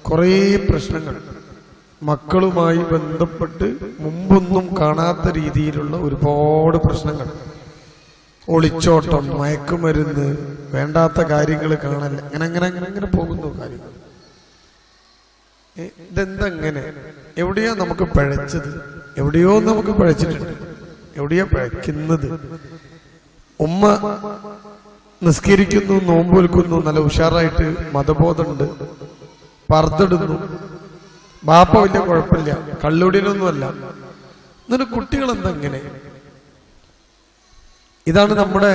കുറേ പ്രശ്നങ്ങൾ മക്കളുമായി ബന്ധപ്പെട്ട് മുമ്പൊന്നും കാണാത്ത രീതിയിലുള്ള ഒരുപാട് പ്രശ്നങ്ങൾ. ഒളിച്ചോട്ടം, മയക്കുമരുന്ന്, വേണ്ടാത്ത കാര്യങ്ങൾ കാണൽ, അങ്ങനെ പോകുന്നു കാര്യങ്ങൾ. ഇതെന്തെങ്ങനെ? എവിടെയാ നമുക്ക് പിഴച്ചത്? എവിടെയോ നമുക്ക് പിഴച്ചിട്ടുണ്ട്. എവിടെയാ പിഴയ്ക്കുന്നത്? ഉമ്മ നിസ്കരിക്കുന്നു, നോമ്പ് വെൽക്കുന്നു, നല്ല ഉഷാറായിട്ട് മതബോധമുണ്ട്, പർദ്ദടുന്നു, ബാപ്പ വലിയ കുഴപ്പമില്ല, കള്ളുടിനൊന്നുമല്ല. എന്നിട്ട് കുട്ടികൾ എന്തെങ്ങനെ? ഇതാണ് നമ്മുടെ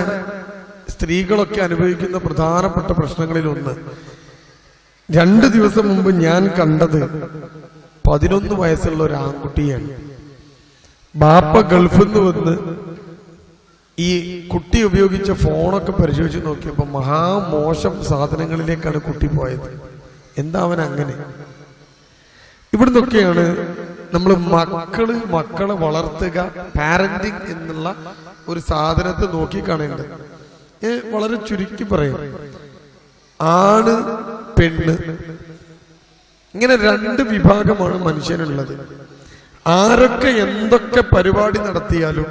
സ്ത്രീകളൊക്കെ അനുഭവിക്കുന്ന പ്രധാനപ്പെട്ട പ്രശ്നങ്ങളിൽ ഒന്ന്. 2 ദിവസം മുമ്പ് ഞാൻ കണ്ടത് 11 വയസ്സുള്ള ഒരു ആൺകുട്ടിയാണ്. ബാപ്പ ഗൾഫിൽ നിന്ന് വന്ന് ഈ കുട്ടി ഉപയോഗിച്ച ഫോണൊക്കെ പരിശോധിച്ച് നോക്കിയപ്പോൾ മഹാമോശം സാധനങ്ങളിലേക്കാണ് കുട്ടി പോയത്. എന്താ അവൻ അങ്ങനെ? ഇവിടുന്നൊക്കെയാണ് നമ്മൾ മക്കളെ വളർത്തുക, പാരന്റിങ് എന്നുള്ള ഒരു സാധനത്തെ നോക്കിക്കാണേണ്ടത്. വളരെ ചുരുക്കി പറയാം, ആണ് പെണ്ണ്, ഇങ്ങനെ 2 വിഭാഗമാണ് മനുഷ്യനുള്ളത്. ആരൊക്കെ എന്തൊക്കെ പരിപാടി നടത്തിയാലും,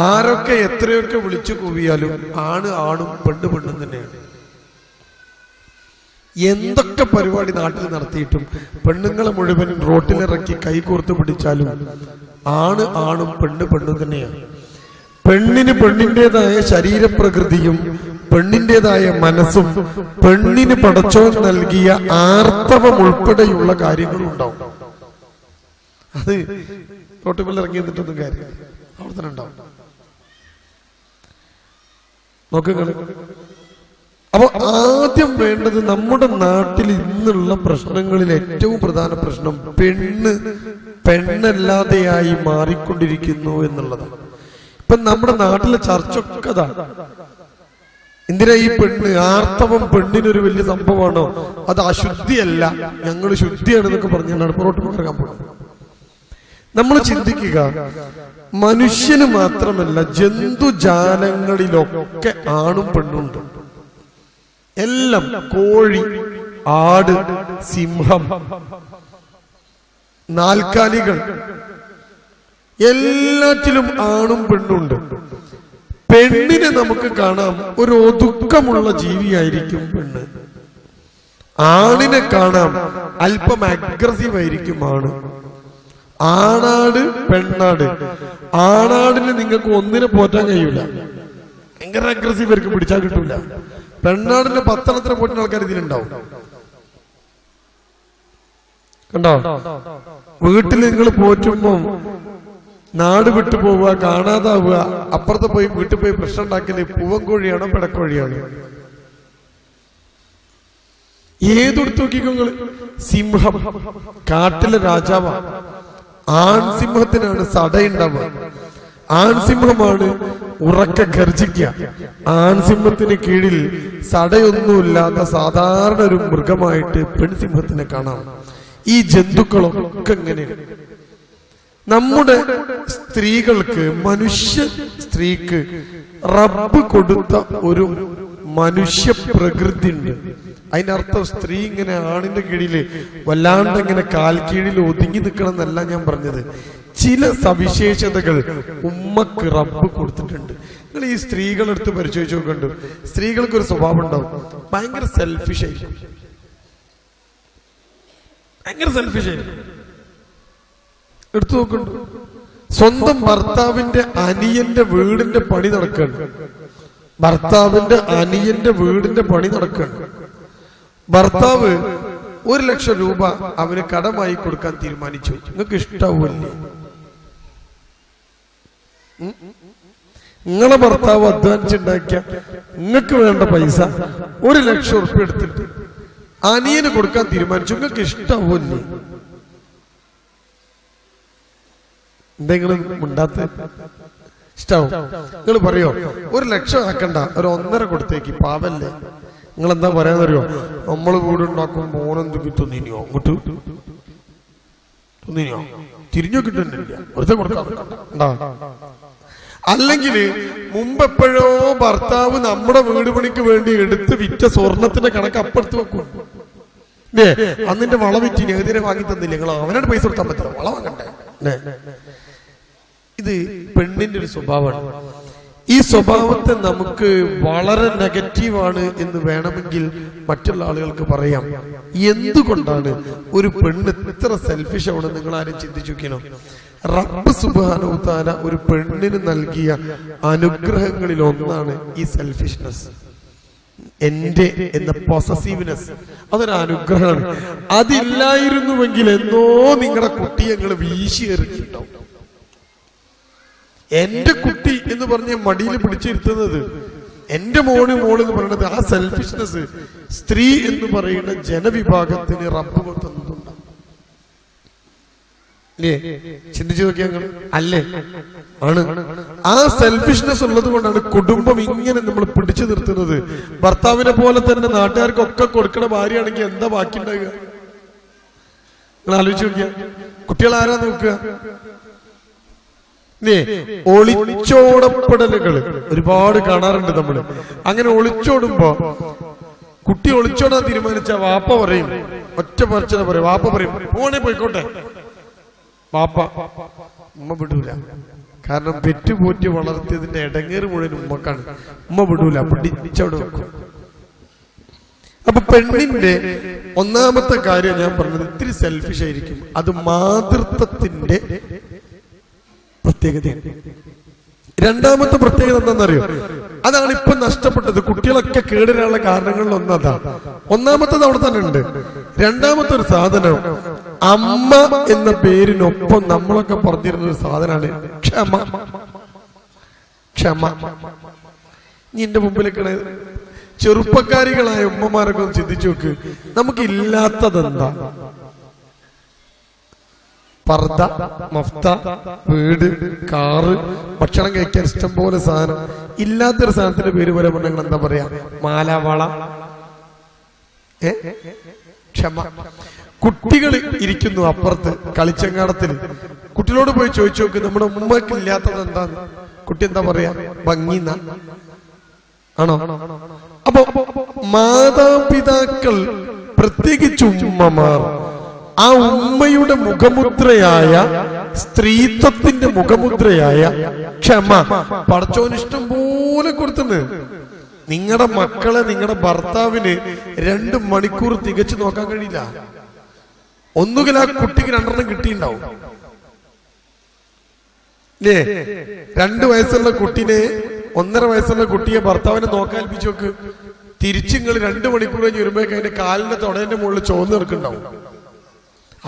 ആരൊക്കെ എത്രയൊക്കെ വിളിച്ചു കൂവിയാലും ആണ് ആണും പെണ്ണ് പെണ്ണും തന്നെയാണ്. എന്തൊക്കെ പരിപാടി നാട്ടിൽ നടത്തിയിട്ടും പെണ്ണുങ്ങളെ മുഴുവൻ റോട്ടിലിറക്കി കൈകോർത്ത് പിടിച്ചാലും ആണ് ആണും പെണ്ണ് പെണ്ണും തന്നെയാണ്. പെണ്ണിന് പെണ്ണിൻ്റെതായ ശരീരപ്രകൃതിയും പെണ്ണിൻ്റെതായ മനസ്സും പെണ്ണിന് പടച്ചോൻ നൽകിയ ആർത്തവം ഉൾപ്പെടെയുള്ള കാര്യങ്ങളും ഉണ്ടാവും. അത് റോട്ടുകളിൽ ഇറങ്ങി നിന്നിട്ടൊന്നും കാര്യമില്ല, അവിടെ തന്നെ ഉണ്ടാവും. നോക്കുക. അപ്പൊ ആദ്യം വേണ്ടത്, നമ്മുടെ നാട്ടിൽ ഇന്നുള്ള പ്രശ്നങ്ങളിൽ ഏറ്റവും പ്രധാന പ്രശ്നം പെണ്ണല്ലാതെയായി മാറിക്കൊണ്ടിരിക്കുന്നു എന്നുള്ളതാണ്. ഇപ്പൊ നമ്മുടെ നാട്ടിലെ ചർച്ചയൊക്കെ അതാ. എന്തിനാ ഈ പെണ്ണ്? ആർത്തവം പെണ്ണിനൊരു വലിയ സംഭവമാണോ? അത് അശുദ്ധിയല്ല, ഞങ്ങൾ ശുദ്ധിയാണെന്നൊക്കെ പറഞ്ഞാണ് പുറോട്ട് ഇറങ്ങാൻ പോകുന്നത്. നമ്മൾ ചിന്തിക്കുക, മനുഷ്യന് മാത്രമല്ല ജന്തുജാലങ്ങളിലൊക്കെ ആണും പെണ്ണുണ്ട്. എല്ലാം, കോഴി, ആട്, സിംഹം, നാൽക്കാലികൾ, എല്ലാറ്റിലും ആണും പെണ്ണുണ്ട്. പെണ്ണിനെ നമുക്ക് കാണാം ഒരു ഒതുക്കമുള്ള ജീവിയായിരിക്കും പെണ്ണ്. ആണിനെ കാണാം അല്പം അഗ്രസീവ് ആയിരിക്കും ആണ്. ആണാട് പെണ്ണാട്. ആണാടിന് നിങ്ങൾക്ക് ഒന്നിനെ പോറ്റാൻ കഴിയൂല, ഭയങ്കര അഗ്രസീവ് ആയിരിക്കും, പിടിച്ചാൽ കിട്ടൂല. പെണ്ണാടിന്റെ 10 പോറ്റുന്ന ആൾക്കാർ ഇതിലുണ്ടാവും. കണ്ടോ? വീട്ടിൽ നിങ്ങൾ പോറ്റുമ്പോ നാട് വിട്ടു പോവുക, കാണാതാവുക, അപ്പുറത്ത് പോയി വീട്ടിൽ പോയി പ്രശ്നം ഉണ്ടാക്കല് പൂവൻകോഴിയാണോ പെടക്കോഴിയാണോ? ഏതെടുത്ത് നോക്കിക്കോ നിങ്ങള്. സിംഹം കാട്ടിലെ രാജാവാണ്. ആൺസിംഹത്തിനാണ് സടയുണ്ടാവുക. ആൺസിംഹമാണ് ഉറക്കെ ഗർജിക്കുക. ആൺസിംഹത്തിന് കീഴിൽ സടയൊന്നുമില്ലാത്ത സാധാരണ ഒരു മൃഗമായിട്ട് പെൺസിംഹത്തിനെ കാണാം. ഈ ജന്തുക്കളൊക്കെ എങ്ങനെയാണ്? നമ്മുടെ സ്ത്രീകൾക്ക്, മനുഷ്യ സ്ത്രീക്ക് റബ്ബ് കൊടുത്ത ഒരു മനുഷ്യ പ്രകൃതി ഉണ്ട്. അതിന്റെ അർത്ഥം സ്ത്രീ ഇങ്ങനെ ആണിന്റെ കീഴില് വല്ലാണ്ട് ഇങ്ങനെ കാൽ കീഴിൽ ഒതുങ്ങി നിൽക്കണം എന്നല്ല ഞാൻ പറഞ്ഞത്. ചില സവിശേഷതകൾ ഉമ്മക്ക് റബ്ബ് കൊടുത്തിട്ടുണ്ട്. നിങ്ങൾ ഈ സ്ത്രീകളെടുത്ത് പരിശോധിച്ച് നോക്കണ്ടു, സ്ത്രീകൾക്ക് ഒരു സ്വഭാവം ഉണ്ടാവും, ഭയങ്കര സെൽഫിഷ് ആയിരിക്കും. ഭയങ്കര സെൽഫിഷ് ആയിരിക്കും. എടുത്തു നോക്കണ്ടു, സ്വന്തം ഭർത്താവിന്റെ അനിയന്റെ വീടിന്റെ പണി നടക്കുകയാണ്. ഭർത്താവിന്റെ അനിയന്റെ വീടിന്റെ പണി നടക്കുകയാണ്. ഭർത്താവ് 1 ലക്ഷം രൂപ അവന് കടമായി കൊടുക്കാൻ തീരുമാനിച്ചു. നിങ്ങൾക്ക് ഇഷ്ടാവൂല്ലേ? നിങ്ങളെ ഭർത്താവ് അധ്വാനിച്ചുണ്ടാക്കിയ നിങ്ങൾക്ക് വേണ്ട പൈസ 1 ലക്ഷം ഉറുപ്പിക എടുത്തിട്ട് അനിയന് കൊടുക്കാൻ തീരുമാനിച്ചു. നിങ്ങൾക്ക് ഇഷ്ടാവൂല്ലേ? എന്തെങ്കിലും ഉണ്ടാത്ത ഇഷ്ടാവും? നിങ്ങൾ പറയോ 1 ലക്ഷം ആക്കണ്ട, ഒരു 1.5 കൊടുത്തേക്ക്, പാവല്ലേ? നിങ്ങൾ എന്താ പറയാന്നറിയോ? നമ്മള് വീടുണ്ടാക്കും മോനെന്തൊക്കെ തിന്നിനോ, അങ്ങോട്ട് തിന്നിനോ, തിരിഞ്ഞു കിട്ടുന്നില്ല, വെറുതെ കൊടുക്കാം. അല്ലെങ്കിൽ മുമ്പെപ്പോഴോ ഭർത്താവ് നമ്മുടെ വീട് പണിക്ക് വേണ്ടി എടുത്ത് വിറ്റ സ്വർണത്തിന്റെ കണക്ക് അപ്പുറത്ത് വെക്കും. അന്നിന്റെ വള വിറ്റി എതിരെ വാങ്ങി തന്നില്ല, നിങ്ങൾ അവനോട് പൈസ കൊടുത്താൻ പറ്റില്ല, വള വാങ്ങണ്ടേ. ഇത് പെണ്ണിന്റെ ഒരു സ്വഭാവമാണ്. ഈ സ്വഭാവത്തെ നമുക്ക് വളരെ നെഗറ്റീവാണ് എന്ന് വേണമെങ്കിൽ മറ്റുള്ള ആളുകൾക്ക് പറയാം. എന്തുകൊണ്ടാണ് ഒരു പെണ്ണ് ഇത്ര സെൽഫിഷ് ആവണം? നിങ്ങൾ ആരും ചിന്തിച്ചു നോക്കിയോ? റബ്ബ് സുബ്ഹാനഹു വ തആല ഒരു പെണ്ണിന് നൽകിയ അനുഗ്രഹങ്ങളിൽ ഒന്നാണ് ഈ സെൽഫിഷ്നെസ്. എന്റെ എന്ന പൊസസീവ്നെസ്, അതൊരു അനുഗ്രഹമാണ്. അതില്ലായിരുന്നുവെങ്കിൽ എന്നോ നിങ്ങളുടെ കുട്ടിയെ നിങ്ങൾ വീശി എറിഞ്ഞിട്ടുണ്ടാവും. എന്റെ കുട്ടി എന്ന് പറഞ്ഞ മടിയിൽ പിടിച്ചിരുത്തുന്നത്, എന്റെ മോള് എന്ന് പറയുന്നത്, ആ സെൽഫിഷ്നെസ് സ്ത്രീ എന്ന് പറയുന്ന ജനവിഭാഗത്തിന് റബ്ബ് തന്നിട്ടുണ്ട്. അല്ലേ? ചിന്തിച്ചു നോക്കിയാൽ അല്ലേ? ആണ്. ആ സെൽഫിഷ്നെസ് ഉള്ളത് കൊണ്ടാണ് കുടുംബം ഇങ്ങനെ നമ്മൾ പിടിച്ചു നിർത്തുന്നത്. ഭർത്താവിനെ പോലെ തന്നെ നാട്ടുകാർക്കൊക്കെ കൊടുക്കണ ഭാര്യയാണെങ്കിൽ എന്താ ബാക്കി ഉണ്ടാകുക? നിങ്ങൾ ആലോചിച്ച് നോക്കിയ കുട്ടികൾ ആരാ നോക്കുക? ഒളിച്ചോടപ്പെടലുകൾ ഒരുപാട് കാണാറുണ്ട് നമ്മള്. അങ്ങനെ ഒളിച്ചോടുമ്പോ കുട്ടി ഒളിച്ചോടാൻ തീരുമാനിച്ച വാപ്പ പറയും, ഒറ്റ പറച്ചില പറയും, വാപ്പ പറയും പോണേ പോയിക്കോട്ടെ. വാപ്പ ഉമ്മ വിടൂല. കാരണം പെറ്റുപോറ്റി വളർത്തിയതിന്റെ ഇടങ്ങേറ് മുഴുവൻ ഉമ്മക്കാണ്. ഉമ്മ വിടൂല, പിടിച്ചവിടെ വെക്കും. അപ്പൊ പെണ്ണിന്റെ ഒന്നാമത്തെ കാര്യം ഞാൻ പറഞ്ഞത് ഇത്തിരി സെൽഫിഷ് ആയിരിക്കും. അത് മാതൃത്വത്തിന്റെ പ്രത്യേകതയാണ്. രണ്ടാമത്തെ പ്രത്യേകത എന്താണെന്നറിയോ? അതാണ് ഇപ്പൊ നഷ്ടപ്പെട്ടത്. കുട്ടികളൊക്കെ കേടുവരാനുള്ള കാരണങ്ങളിൽ ഒന്നതാ. ഒന്നാമത്തത് അവിടെ തന്നെ ഉണ്ട്. രണ്ടാമത്തെ ഒരു സാധനം, അമ്മ എന്ന പേരിനൊപ്പം നമ്മളൊക്കെ പറഞ്ഞിരുന്ന ഒരു സാധനമാണ് ക്ഷമ. ക്ഷമ. നീ എന്റെ മുമ്പിലേക്കാണ് ചെറുപ്പക്കാരികളായ ഉമ്മമാരൊക്കെ ഒന്ന് ചിന്തിച്ചു നോക്ക്. നമുക്ക് ഇല്ലാത്തതെന്താ? പർദ്ദ, മഫ്ത, വീട്, കാറ്, ഭക്ഷണം കഴിക്കാൻ ഇഷ്ടം പോലെ സാധനം. ഇല്ലാത്തൊരു സാധനത്തിന്റെ പേര് പോലെ പറഞ്ഞാൽ എന്താ പറയാ? മാല, വള. ക്ഷമ. കുട്ടികൾ ഇരിക്കുന്നു അപ്പുറത്ത് കളിച്ചങ്ങാടത്തിന്. കുട്ടികളോട് പോയി ചോദിച്ചു നോക്ക്, നമ്മുടെ ഉമ്മക്ക് ഇല്ലാത്തത് എന്താന്ന്? കുട്ടി എന്താ പറയാ? ഭംഗിന്ന ആണോ? അപ്പൊ മാതാപിതാക്കൾ, പ്രത്യേകിച്ച് ഉമ്മമാർ, ആ ഉമ്മയുടെ മുഖമുദ്രയായ, സ്ത്രീത്വത്തിന്റെ മുഖമുദ്രയായ ക്ഷമ പടച്ചോന് ഇഷ്ടം പോലെ കൊടുത്തിട്ടുണ്ട്. നിങ്ങളുടെ മക്കളെ, നിങ്ങളുടെ ഭർത്താവിന് 2 മണിക്കൂർ തികച്ചു നോക്കാൻ കഴിയില്ല. ഒന്നുകിൽ ആ കുട്ടിക്ക് 2 കിട്ടിയിട്ടുണ്ടാവും. അല്ലേ? 2 വയസ്സുള്ള കുട്ടിനെ, 1.5 വയസ്സുള്ള കുട്ടിയെ ഭർത്താവിനെ നോക്കാൻ ഏൽപ്പിച്ചു നോക്ക്. തിരിച്ചിങ്ങൾ 2 മണിക്കൂർ കഴിഞ്ഞ് വരുമ്പോഴേക്ക് അതിന്റെ കാലിന്റെ തൊടേന്റെ മുകളിൽ ചോന്ന് നിൽക്കുന്നുണ്ടാവും.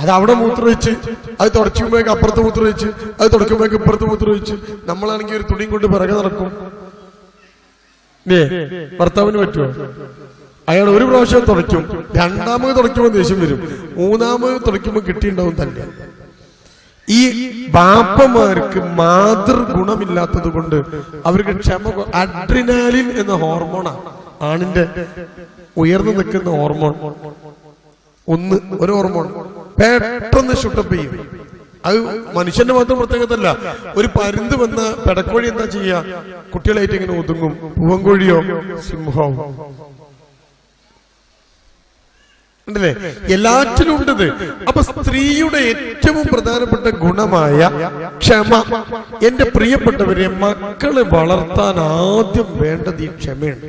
അത് അവിടെ മൂത്രമൊഴിച്ച്, അത് തുടച്ചുമ്പോഴേക്ക് അപ്പുറത്ത് മൂത്രമൊഴിച്ച്, അത് തുടക്കുമ്പോഴേക്ക് ഇപ്പുറത്ത് മൂത്രമൊഴിച്ച്. നമ്മളാണെങ്കിൽ ഒരു തുണിയും കൊണ്ട് പിറകെ നടക്കും. ഭർത്താവിന് പറ്റുമോ? അയാൾ ഒരു പ്രാവശ്യം തുടയ്ക്കും, 2ാമത് തുടയ്ക്കുമ്പോൾ ദേഷ്യം വരും, 3ാമത് തുടയ്ക്കുമ്പോൾ കിട്ടിയിട്ടുണ്ടാവും തന്നെ. ഈ ബാപ്പമാർക്ക് മാതൃഗുണമില്ലാത്തത് കൊണ്ട് അവർക്ക് ക്ഷമ. അഡ്രിനാലിൻ എന്ന ഹോർമോണാണ്, ആണിന്റെ ഉയർന്നു നിൽക്കുന്ന ഹോർമോൺ. ഒരു ഹോർമോൺ പെട്ടെന്ന് ഷൂട്ടപ്പ് ചെയ്യും. അത് മനുഷ്യന്റെ മാത്രം പ്രത്യേകതല്ല. ഒരു പരുന്ത് വന്ന പെടക്കോഴി എന്താ ചെയ്യാ? കുട്ടികളായിട്ട് ഇങ്ങനെ ഒതുങ്ങും. പൂവൻകോഴിയോ സിംഹവും ഉണ്ടല്ലേ? എല്ലാറ്റിലും ഉണ്ടത്. അപ്പൊ സ്ത്രീയുടെ ഏറ്റവും പ്രധാനപ്പെട്ട ഗുണമായ ക്ഷമ. എന്റെ പ്രിയപ്പെട്ടവരെ, മക്കളെ വളർത്താൻ ആദ്യം വേണ്ടത് ഈ ക്ഷമയാണ്.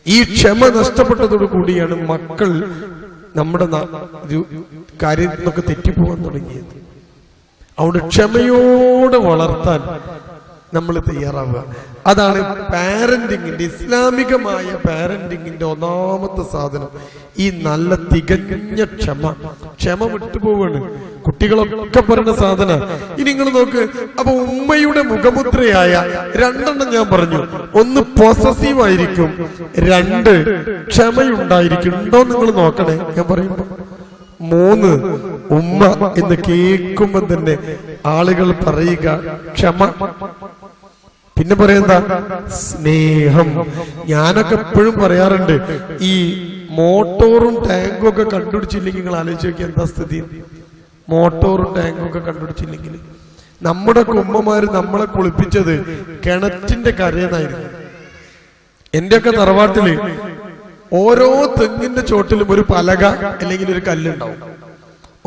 ഈ ക്ഷമ നഷ്ടപ്പെട്ടതോടു കൂടിയാണ് മക്കൾ നമ്മുടെ കാര്യത്തിനൊക്കെ തെറ്റിപ്പോവാൻ തുടങ്ങിയത്. അവിടെ ക്ഷമയോടെ വളർത്താൻ നമ്മൾ തയ്യാറാവുക. അതാണ് പാരന്റിങ്ങിന്റെ, ഇസ്ലാമികമായ പാരന്റിങ്ങിന്റെ ഒന്നാമത്തെ സാധനം. ഈ നല്ല തികഞ്ഞ ക്ഷമ. ക്ഷമ വിട്ടുപോവാണ് കുട്ടികളൊക്കെ പറയുന്ന സാധന. ഇനി നിങ്ങൾ നോക്ക്. അപ്പൊ ഉമ്മയുടെ മുഖമുദ്രയായ 2 ഞാൻ പറഞ്ഞു. 1 പോസസീവ് ആയിരിക്കും, 2 ക്ഷമയുണ്ടായിരിക്കും. ഉണ്ടോ നിങ്ങൾ നോക്കണേ ഞാൻ പറയുമ്പോ. 3 ഉമ്മ എന്ന് കേൾക്കുമ്പോ തന്നെ ആളുകൾ പറയുക ക്ഷമ. പിന്നെ പറയുന്ന സ്നേഹം. ഞാനൊക്കെ എപ്പോഴും പറയാറുണ്ട്, ഈ മോട്ടോറും ടാങ്കും ഒക്കെ കണ്ടുപിടിച്ചില്ലെങ്കിൽ നിങ്ങൾ ആലോചിച്ച് നോക്കിയാൽ എന്താ സ്ഥിതി? മോട്ടോറും ടാങ്കും ഒക്കെ കണ്ടുപിടിച്ചില്ലെങ്കിൽ നമ്മുടെ ഉമ്മമാര് നമ്മളെ കുളിപ്പിച്ചത് കിണറ്റിന്റെ കരയെന്നായിരുന്നു. എന്റെയൊക്കെ തറവാട്ടില് ഓരോ തെങ്ങിന്റെ ചോട്ടിലും ഒരു പലക അല്ലെങ്കിൽ ഒരു കല്ലുണ്ടാവും.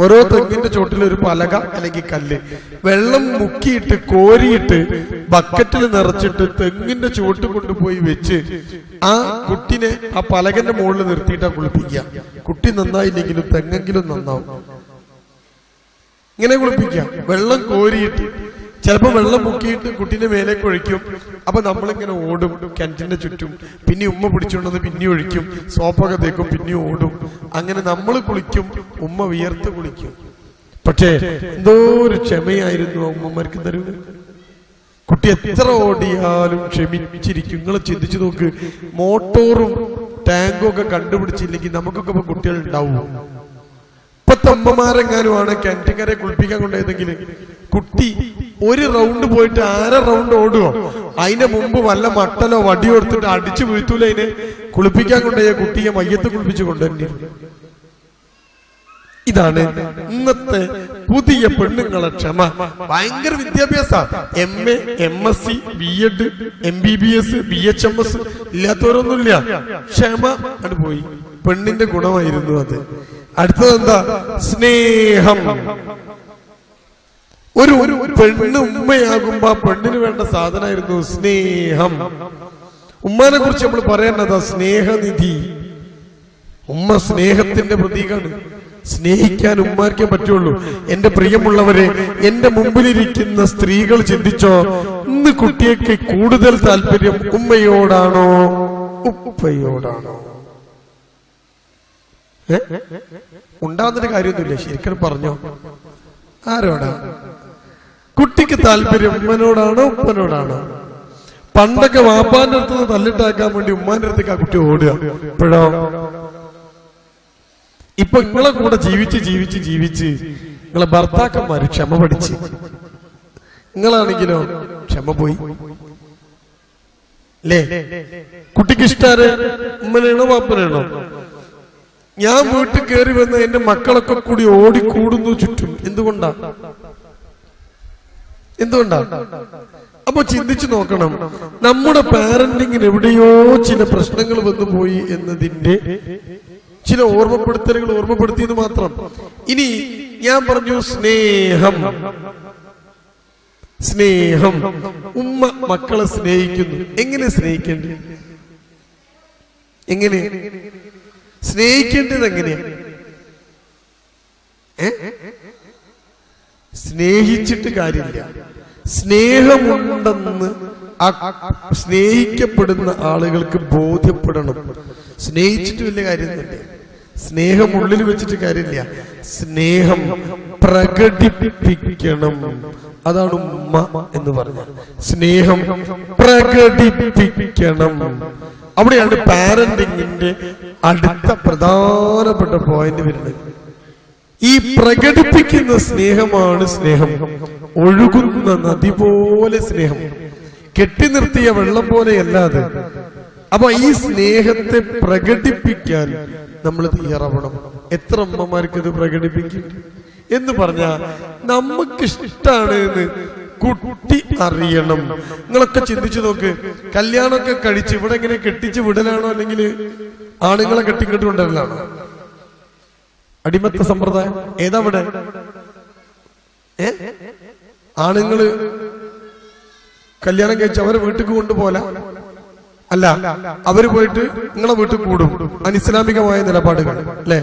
ഓരോ തെങ്ങിന്റെ ചോട്ടിൽ ഒരു പലക അല്ലെങ്കിൽ കല്ല്. വെള്ളം മുക്കിയിട്ട് കോരിയിട്ട് ബക്കറ്റിൽ നിറച്ചിട്ട് തെങ്ങിന്റെ ചോട്ട് കൊണ്ടുപോയി വെച്ച് ആ കുട്ടിനെ ആ പലകന്റെ മുകളിൽ നിർത്തിയിട്ടാ കുളിപ്പിക്കുക. കുട്ടി നന്നായില്ലെങ്കിലും തെങ്ങെങ്കിലും നന്നാവും. ഇങ്ങനെ കുളിപ്പിക്കുക. വെള്ളം കോരിയിട്ട് ചിലപ്പോ വെള്ളം മുക്കിയിട്ട് കുട്ടീന്റെ മേലേക്ക് ഒഴിക്കും. അപ്പൊ നമ്മളിങ്ങനെ ഓടും കിണറ്റിന്റെ ചുറ്റും. പിന്നെ ഉമ്മ പിടിച്ചുകൊണ്ടെന്ന് പിന്നെ ഒഴിക്കും, സോപ്പൊക്കെ തേക്കും, പിന്നെ ഓടും. അങ്ങനെ നമ്മൾ കുളിക്കും, ഉമ്മ വിയർത്ത് കുളിക്കും. പക്ഷേ എന്തോ ഒരു ക്ഷമയായിരുന്നു ഉമ്മമാർക്ക് തരുന്നത്. കുട്ടി എത്ര ഓടിയാലും ക്ഷമിച്ചിരിക്കും. നിങ്ങൾ ചിന്തിച്ചു നോക്ക്, മോട്ടോറും ടാങ്കും ഒക്കെ കണ്ടുപിടിച്ചില്ലെങ്കിൽ നമുക്കൊക്കെ ഇപ്പൊ കുട്ടികൾ ഉണ്ടാവും. ഇപ്പത്തെ അമ്മമാരെങ്ങാനുമാണ് കിണറ്റിക്കരെ കുളിപ്പിക്കാൻ കൊണ്ടുപോയതെങ്കിൽ കുട്ടി ഒരു റൗണ്ട് പോയിട്ട് 1/2 റൗണ്ട് ഓടുവോ? അതിന്റെ മുമ്പ് വല്ല മട്ടലോ വടിയോ എടുത്തിട്ട് അടിച്ചു വീഴ്ത്തൂല. അതിനെ കുളിപ്പിക്കാൻ കൊണ്ടുപോയ കുട്ടിയെ മയ്യത്ത് കുളിപ്പിച്ചു കൊണ്ടുവരുന്നു. ഇതാണ് ഇന്നത്തെ പുതിയ പെണ്ണുങ്ങളെ ക്ഷമ. ഭയങ്കര വിദ്യാഭ്യാസ, MA, MSc, B.Ed, MBBS, BHMS ഇല്ലാത്തവരൊന്നുമില്ല. ക്ഷമ അത് പോയി. പെണ്ണിന്റെ ഗുണമായിരുന്നു അത്. അടുത്തതെന്താ? സ്നേഹം. ഒരു പെണ്ണ് ഉമ്മയാകുമ്പോ ആ പെണ്ണിന് വേണ്ട സാധനമായിരുന്നു സ്നേഹം. ഉമ്മാനെ കുറിച്ച് നമ്മൾ പറയേണ്ടതാ സ്നേഹനിധി. ഉമ്മ സ്നേഹത്തിന്റെ പ്രതീകമാണ്. സ്നേഹിക്കാൻ ഉമ്മാർക്കേ പറ്റുള്ളൂ. എന്റെ പ്രിയമുള്ളവരെ, എന്റെ മുമ്പിലിരിക്കുന്ന സ്ത്രീകൾ ചിന്തിച്ചോ, ഇന്ന് കുട്ടിയൊക്കെ കൂടുതൽ താല്പര്യം ഉമ്മയോടാണോ ഉപ്പയോടാണോ? ഉണ്ടാകുന്നൊരു കാര്യമൊന്നുമില്ല. ശരിക്കും പറഞ്ഞോ, ആരോടാ കുട്ടിക്ക് താല്പര്യം? ഉമ്മനോടാണോ ഉപ്പനോടാണോ? പണ്ടൊക്കെ വാപ്പാന്റെ അടുത്ത് നിന്ന് തല്ലിട്ടാക്കാൻ വേണ്ടി ഉമ്മാന്റെ അടുത്തേക്ക് ആ കുട്ടി ഓടുക. ഇപ്പോഴോ? ഇപ്പൊ നിങ്ങളെ കൂടെ ജീവിച്ച് ജീവിച്ച് ജീവിച്ച് നിങ്ങളെ ഭർത്താക്കന്മാര് ക്ഷമ പഠിച്ച്, നിങ്ങളാണെങ്കിലോ ക്ഷമ പോയി അല്ലേ? കുട്ടിക്ക് ഇഷ്ടാര് ഉമ്മനാണോ വാപ്പനാണോ? ഞാൻ വീട്ടിൽ കയറി വന്ന് എന്റെ മക്കളൊക്കെ കൂടി ഓടിക്കൂടുന്നു ചുറ്റും. എന്തുകൊണ്ടാ? അപ്പൊ ചിന്തിച്ചു നോക്കണം, നമ്മുടെ പാരന്റിങ്ങിന് എവിടെയോ ചില പ്രശ്നങ്ങൾ വന്നു പോയി എന്നതിന്റെ ചില ഓർമ്മപ്പെടുത്തലുകൾ ഓർമ്മപ്പെടുത്തിയെന്ന് മാത്രം. ഇനി ഞാൻ പറഞ്ഞു സ്നേഹം. സ്നേഹം. ഉമ്മ മക്കളെ സ്നേഹിക്കുന്നു. എങ്ങനെ സ്നേഹിക്കേണ്ടത്? എങ്ങനെ സ്നേഹിക്കേണ്ടത്? എങ്ങനെയാ? സ്നേഹിച്ചിട്ട് കാര്യമില്ല. സ്നേഹമുണ്ടെന്ന് സ്നേഹിക്കപ്പെടുന്ന ആളുകൾക്ക് ബോധ്യപ്പെടണം. സ്നേഹിച്ചിട്ട് വലിയ കാര്യമൊന്നുമില്ല. സ്നേഹം ഉള്ളിൽ വെച്ചിട്ട് കാര്യമില്ല. സ്നേഹം പ്രകടിപ്പിക്കണം. അതാണ് ഉമ്മ എന്ന് പറഞ്ഞത്. സ്നേഹം പ്രകടിപ്പിക്കണം. അവിടെയാണ് പാരന്റിങ്ങിന്റെ അടുത്ത പ്രധാനപ്പെട്ട പോയിന്റ് വരുന്നത്. ഈ പ്രകടിപ്പിക്കുന്ന സ്നേഹമാണ് സ്നേഹം. ഒഴുകുന്ന നദി പോലെ സ്നേഹം, കെട്ടി നിർത്തിയ വെള്ളം പോലെയല്ലാതെ. അപ്പൊ ഈ സ്നേഹത്തെ പ്രകടിപ്പിക്കാൻ നമ്മൾ തയ്യാറാവണം. എത്ര അമ്മമാർക്ക് ഇത് പ്രകടിപ്പിക്കും എന്ന് പറഞ്ഞാൽ നമുക്കിഷ്ടാണ് എന്ന് കുട്ടി അറിയണം. നിങ്ങളൊക്കെ ചിന്തിച്ചു നോക്ക്, കല്യാണമൊക്കെ കഴിച്ച് ഇവിടെ ഇങ്ങനെ കെട്ടിച്ച് വിടലാണോ അല്ലെങ്കിൽ ആണുങ്ങളെ കെട്ടിക്കെട്ട് കൊണ്ടുവരലാണോ? അടിമത്ത സമ്പ്രദായം ഏതാ ഇവിടെ? ആണുങ്ങള് കല്യാണം കഴിച്ച് അവരെ വീട്ടിൽ കൊണ്ടുപോല അല്ല, അവര് പോയിട്ട് നിങ്ങളെ വീട്ടിൽ കൂടും. അനിസ്ലാമികമായ നിലപാടുകൾ അല്ലെ?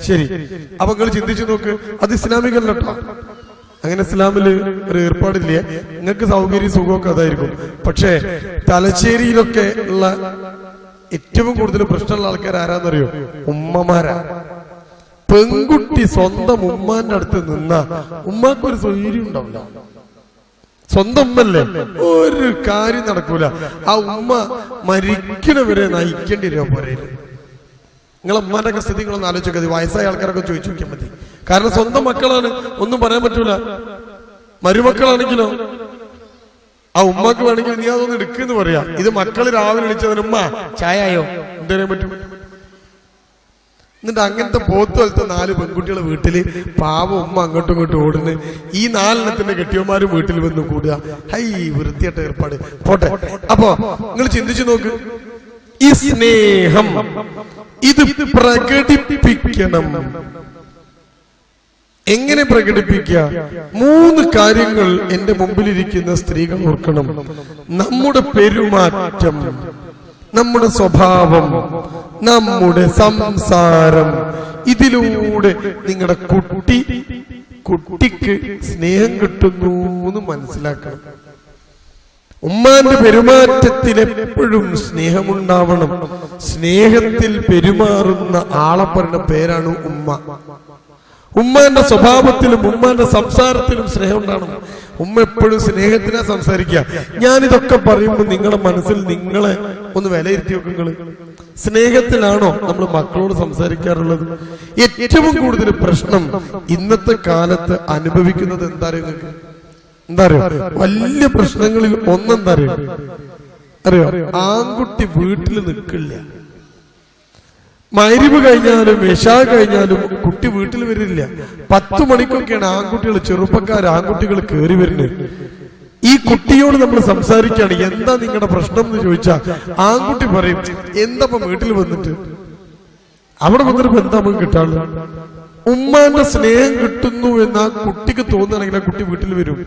ശരി. അപ്പൊ നിങ്ങൾ ചിന്തിച്ചു നോക്ക്, അത് ഇസ്ലാമികല്ല കേട്ടോ. അങ്ങനെ ഇസ്ലാമില് ഒരു ഏർപ്പാടില്ല. നിങ്ങൾക്ക് സൗകര്യ സുഖമൊക്കെ അതായിരിക്കും. പക്ഷേ തലശ്ശേരിയിലൊക്കെ ഉള്ള ഏറ്റവും കൂടുതൽ പ്രശ്നമുള്ള ആൾക്കാർ ആരാന്നറിയോ? ഉമ്മമാരാ. പെൺകുട്ടി സ്വന്തം ഉമ്മാന്റെ അടുത്ത് നിന്നാ ഉമ്മാക്കൊരു സൗകര്യം ഉണ്ടാവില്ല. സ്വന്തം ഉമ്മല്ലേ, ഒരു കാര്യം നടക്കൂല. ആ ഉമ്മ മരിക്കണവരെ നയിക്കേണ്ടി വരും പോരേല്. നിങ്ങളെ ഉമ്മാന്റെ ഒക്കെ സ്ഥിതി നിങ്ങളൊന്ന് ആലോചിച്ചാൽ മതി. വയസ്സായ ആൾക്കാരൊക്കെ ചോദിച്ചു നോക്കിയാൽ മതി. കാരണം സ്വന്തം മക്കളാണ്, ഒന്നും പറയാൻ പറ്റൂല. മരുമക്കളാണെങ്കിലോ ആ ഉമ്മക്ക് വേണമെങ്കിൽ നീ അതൊന്ന് എടുക്കുന്ന് പറയാ. ഇത് മക്കള് രാവിലെ വിളിച്ചതിന് ഉമ്മ ചായയോ എന്തറിയാൻ പറ്റും? എന്നിട്ട് അങ്ങനത്തെ പോത്തുപോലത്തെ 4 പെൺകുട്ടികളെ വീട്ടില് പാവം ഉമ്മ അങ്ങോട്ടും ഇങ്ങോട്ടും ഓടുന്നു. ഈ 4 കെട്ടിയന്മാരും വീട്ടിൽ വന്ന് കൂടുക. ഹൈ, വൃത്തിയായിട്ട് ഏർപ്പാട്. പോട്ടെ. അപ്പൊ നിങ്ങൾ ചിന്തിച്ചു നോക്ക്, ഈ സ്നേഹം ഇത് പ്രകടിപ്പിക്കണം. എങ്ങനെ പ്രകടിപ്പിക്കുക? 3 കാര്യങ്ങൾ എന്റെ മുമ്പിലിരിക്കുന്ന സ്ത്രീകൾ ഓർക്കണം. നമ്മുടെ പെരുമാറ്റം, നമ്മുടെ സ്വഭാവം, നമ്മുടെ സംസാരം, ഇതിലൂടെ നിങ്ങളുടെ കുട്ടിക്ക് സ്നേഹം കിട്ടുന്നു എന്ന് മനസ്സിലാക്കണം. ഉമ്മാന്റെ പെരുമാറ്റത്തിൽ എപ്പോഴും സ്നേഹമുണ്ടാവണം. സ്നേഹത്തിൽ പെരുമാറുന്ന ആളെ പറഞ്ഞ പേരാണ് ഉമ്മ. ഉമ്മാന്റെ സ്വഭാവത്തിലും ഉമ്മാന്റെ സംസാരത്തിലും സ്നേഹം ഉണ്ടാവണം. ഉമ്മ എപ്പോഴും സ്നേഹത്തിനാ സംസാരിക്കുക. ഞാനിതൊക്കെ പറയുമ്പോൾ നിങ്ങളുടെ മനസ്സിൽ നിങ്ങളെ ഒന്ന് വിലയിരുത്തി വെക്കുങ്ങള്. സ്നേഹത്തിലാണോ നമ്മൾ മക്കളോട് സംസാരിക്കാറുള്ളത്? ഏറ്റവും കൂടുതൽ പ്രശ്നം ഇന്നത്തെ കാലത്ത് അനുഭവിക്കുന്നത് എന്താ അറിയോ? വലിയ പ്രശ്നങ്ങളിൽ ഒന്നെന്താ അറിയോ? ആൺകുട്ടി വീട്ടിൽ നിൽക്കില്ല. മഗ്‌രിബ് കഴിഞ്ഞാലും ഇശാ കഴിഞ്ഞാലും കുട്ടി വീട്ടിൽ വരില്ല. 10 മണിക്കൊക്കെയാണ് ആൺകുട്ടികൾ, ചെറുപ്പക്കാർ ആൺകുട്ടികൾ കയറി വരുന്നത്. ഈ കുട്ടിയോട് നമ്മൾ സംസാരിക്കുകയാണ്, എന്താ നിങ്ങളുടെ പ്രശ്നം എന്ന് ചോദിച്ചാൽ ആൺകുട്ടി പറയും, എന്താ വീട്ടിൽ വന്നിട്ട് അവിടെ വന്നിട്ട് എന്താ നമുക്ക് കിട്ടാനുള്ളത്? ഉമ്മാന്റെ സ്നേഹം കിട്ടുന്നു എന്ന് ആ കുട്ടിക്ക് തോന്നുകയാണെങ്കിൽ ആ കുട്ടി വീട്ടിൽ വരും.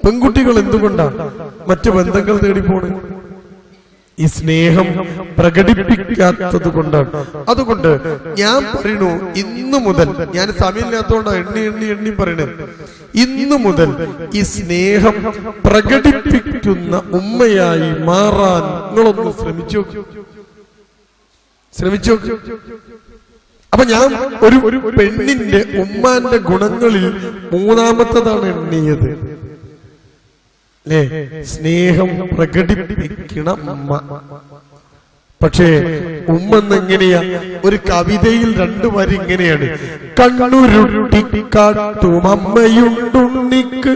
പെൺകുട്ടികൾ എന്തുകൊണ്ടാണ് മറ്റു ബന്ധങ്ങൾ തേടി പോണ്? ഈ സ്നേഹം പ്രകടിപ്പിക്കാത്തത് കൊണ്ടാണ്. അതുകൊണ്ട് ഞാൻ പറയണു, ഇന്നു മുതൽ, ഞാൻ സമയമില്ലാത്തതുകൊണ്ടാണ് എണ്ണി പറയണേ, ഇന്നു മുതൽ ഈ സ്നേഹം പ്രകടിപ്പിക്കുന്ന ഉമ്മയായി മാറാൻ നിങ്ങളൊന്ന് ശ്രമിച്ചു. അപ്പൊ ഞാൻ ഒരു പെണ്ണിന്റെ ഉമ്മാന്റെ ഗുണങ്ങളിൽ 3ാമത്തേതാണ് എണ്ണിയത്. സ്നേഹം പ്രകടിപ്പിക്കണം ഉമ്മ. പക്ഷേ ഉമ്മ എന്നെങ്ങനെയാ? ഒരു കവിതയിൽ 2 വരി ഇങ്ങനെയാണ്: കണ്ണുരുട്ടിക്കാട്ടും അമ്മയുണ്ടുണ്ണിക്ക്,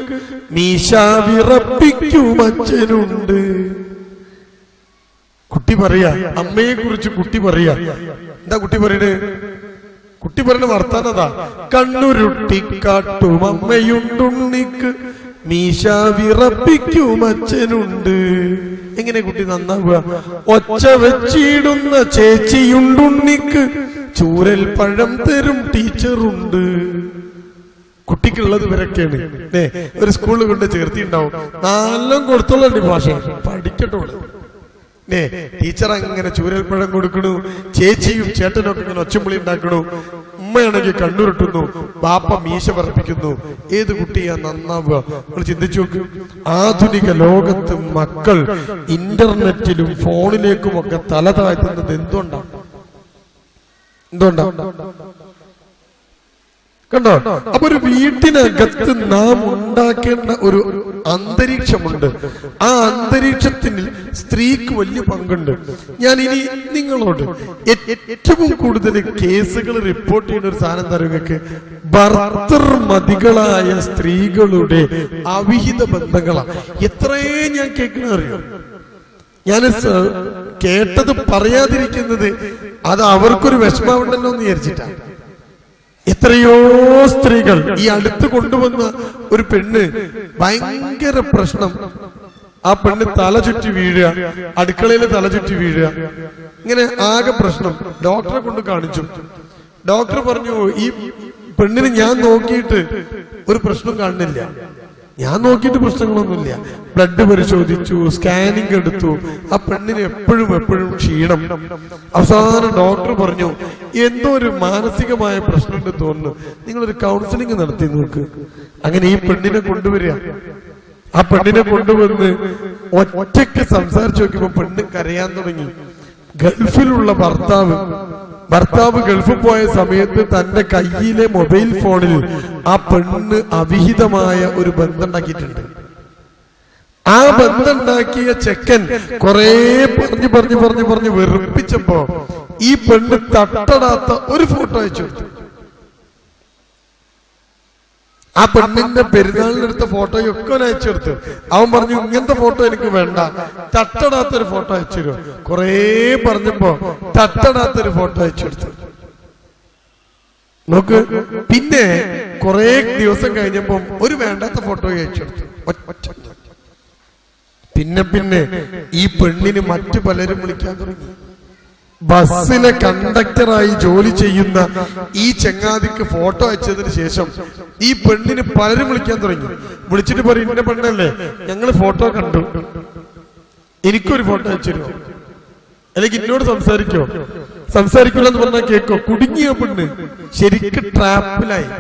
മീശ വിറപ്പിക്കും അച്ഛനുണ്ട്. കുട്ടി പറയാ, അമ്മയെ കുറിച്ച് കുട്ടി പറയാ. എന്താ കുട്ടി പറയണേ? കുട്ടി പറയുന്ന വർത്താനതാ: കണ്ണുരുട്ടിക്കാട്ടും അമ്മയുണ്ടുണ്ണിക്ക്, മീശ വിറപ്പിക്കും അച്ഛനുണ്ട്. എങ്ങനെ കുട്ടി നന്നാവുക? ഒച്ച വെച്ചിടുന്ന ചേച്ചിയുണ്ടുണ്ണിക്ക്, ചൂരൽ പഴം തരും ടീച്ചറുണ്ട്. കുട്ടിക്കുള്ളത് ഇവരൊക്കെയാണ്. ഒരു സ്കൂളിൽ കൊണ്ട് ചേർത്തിണ്ടാവും, നല്ലോണം കൊടുത്തോളൂ ഭാഷ പഠിക്കട്ടോ. ടീച്ചർ അങ്ങനെ ചൂരൽപ്പഴം കൊടുക്കണു, ചേച്ചിയും ചേട്ടനും ഒക്കെ ഇങ്ങനെ ഒച്ചമ്പുളി ഉണ്ടാക്കണു. ഉമ്മയാണെങ്കിൽ കണ്ണുരുട്ടുന്നു, ബാപ്പ മീശ പറപ്പിക്കുന്നു. ഏത് കുട്ടിയാ നന്നാവുക? നമ്മൾ ചിന്തിച്ചു നോക്ക്. ആധുനിക ലോകത്ത് മക്കൾ ഇന്റർനെറ്റിലും ഫോണിലേക്കും ഒക്കെ തല താഴ്ത്തുന്നത് എന്തുകൊണ്ടാണ്? കണ്ടോ? അപ്പൊ ഒരു വീട്ടിനകത്ത് നാം ഉണ്ടാക്കേണ്ട ഒരു അന്തരീക്ഷമുണ്ട്. ആ അന്തരീക്ഷത്തിൽ സ്ത്രീക്ക് വലിയ പങ്കുണ്ട്. ഞാൻ ഇനി നിങ്ങളോട് ഏറ്റവും കൂടുതൽ കേസുകൾ റിപ്പോർട്ട് ചെയ്യുന്ന ഒരു സാധനം തരുകൾക്ക് ഭർത്തൃമതികളായ സ്ത്രീകളുടെ അവിഹിത ബന്ധങ്ങളാണ്. എത്രയേ ഞാൻ കേൾക്കണ അറിയാം. ഞാൻ കേട്ടത് പറയാതിരിക്കുന്നത് അത് അവർക്കൊരു വിഷമമുണ്ടല്ലോ എന്ന് വിചാരിച്ചിട്ടാണ്. എത്രയോ സ്ത്രീകൾ ഈ അടുത്ത് കൊണ്ടുവന്ന ഒരു പെണ്ണ്, ഭയങ്കര പ്രശ്നം. ആ പെണ്ണ് തല ചുറ്റി വീഴുക, അടുക്കളയിൽ തല ചുറ്റി വീഴുക, ഇങ്ങനെ ആകെ പ്രശ്നം. ഡോക്ടറെ കൊണ്ട് കാണിച്ചു. ഡോക്ടർ പറഞ്ഞു, ഈ പെണ്ണിന് ഞാൻ നോക്കിയിട്ട് ഒരു പ്രശ്നം കാണുന്നില്ല. ഞാൻ നോക്കിയിട്ട് പ്രശ്നങ്ങളൊന്നുമില്ല. ബ്ലഡ് പരിശോധിച്ചു, സ്കാനിങ് എടുത്തു. ആ പെണ്ണിന് എപ്പോഴും ക്ഷീണം. അവസാനം ഡോക്ടർ പറഞ്ഞു, എന്തോ ഒരു മാനസികമായ പ്രശ്നമുണ്ട് തോന്നുന്നു, നിങ്ങളൊരു കൗൺസിലിംഗ് നടത്തി നോക്ക്. അങ്ങനെ ഈ പെണ്ണിനെ കൊണ്ടുവരിക. ആ പെണ്ണിനെ കൊണ്ടുവന്ന് ഒറ്റയ്ക്ക് സംസാരിച്ചു നോക്കിയപ്പോ പെണ്ണ് കരയാൻ തുടങ്ങി. ഗൾഫിലുള്ള ഭർത്താവ് ഗൾഫിൽ പോയ സമയത്ത് തന്റെ കയ്യിലെ മൊബൈൽ ഫോണിൽ ആ പെണ്ണ് അവിഹിതമായ ഒരു ബന്ധം ഉണ്ടാക്കിയിട്ടുണ്ട്. ആ ബന്ധം ഉണ്ടാക്കിയ ചെക്കൻ കുറെ പറഞ്ഞു വെറുപ്പിച്ചപ്പോ ഈ പെണ്ണ് തട്ടടാത്ത ഒരു ഫോട്ടോ അയച്ചു കൊടുത്തു. ആ പെണ്ണിന്റെ പെരുന്നാളിനെടുത്ത ഫോട്ടോയൊക്കെ അയച്ചു കൊടുത്തു. അവൻ പറഞ്ഞു, ഇങ്ങനത്തെ ഫോട്ടോ എനിക്ക് വേണ്ട, തട്ടടാത്തൊരു ഫോട്ടോ അയച്ചു തരുമോ? കുറെ പറഞ്ഞപ്പോ തട്ടടാത്തൊരു ഫോട്ടോ അയച്ചു കൊടുത്തു. നോക്ക്. പിന്നെ കുറെ ദിവസം കഴിഞ്ഞപ്പോ ഒരു വേണ്ടാത്ത ഫോട്ടോ അയച്ചു കൊടുത്തു. പിന്നെ ഈ പെണ്ണിന് മറ്റു പലരും വിളിക്കാൻ തുടങ്ങി. ബസ്സിലെ കണ്ടക്ടറായി ജോലി ചെയ്യുന്ന ഈ ചങ്ങാതിക്ക് ഫോട്ടോ അയച്ചതിന് ശേഷം ഈ പെണ്ണിന് പലരും വിളിക്കാൻ തുടങ്ങി. വിളിച്ചിട്ട് പറയും, ഇന്ന പെണ്ണല്ലേ, ഞങ്ങൾ ഫോട്ടോ കണ്ടു, എനിക്കൊരു ഫോട്ടോ അയച്ചിരുന്നു, അല്ലെങ്കിൽ എന്നോട് സംസാരിക്കൂല എന്ന് പറഞ്ഞാൽ കേക്കോ. കുടുങ്ങിയ പെണ്ണ് ശരിക്കും ട്രാപ്പിലായി.